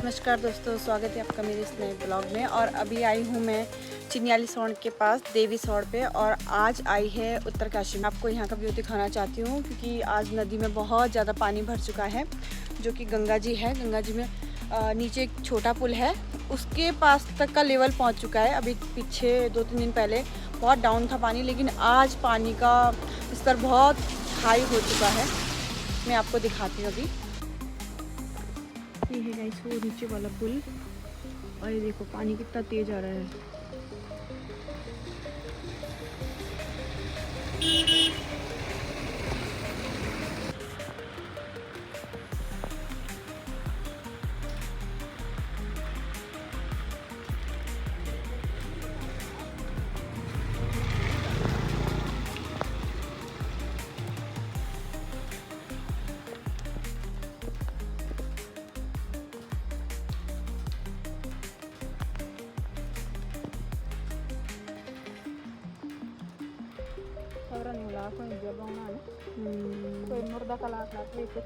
नमस्कार दोस्तों, स्वागत है आपका मेरे इस नए ब्लॉग में। और अभी आई हूँ मैं चिन्याली सौड़ के पास देवी सौड़ पे, और आज आई है उत्तरकाशी में। आपको यहाँ का व्यू दिखाना चाहती हूँ क्योंकि आज नदी में बहुत ज़्यादा पानी भर चुका है, जो कि गंगा जी है। गंगा जी में नीचे एक छोटा पुल है, उसके पास तक का लेवल पहुँच चुका है। अभी पीछे 2-3 दिन पहले बहुत डाउन था पानी, लेकिन आज पानी का स्तर बहुत हाई हो चुका है। मैं आपको दिखाती हूँ अभी। ये है गाइस वो नीचे वाला पुल, और ये देखो पानी कितना तेज आ रहा है। Orang yang lah, aku yang jual bang mana? Kau yang murda kalau aku ikut.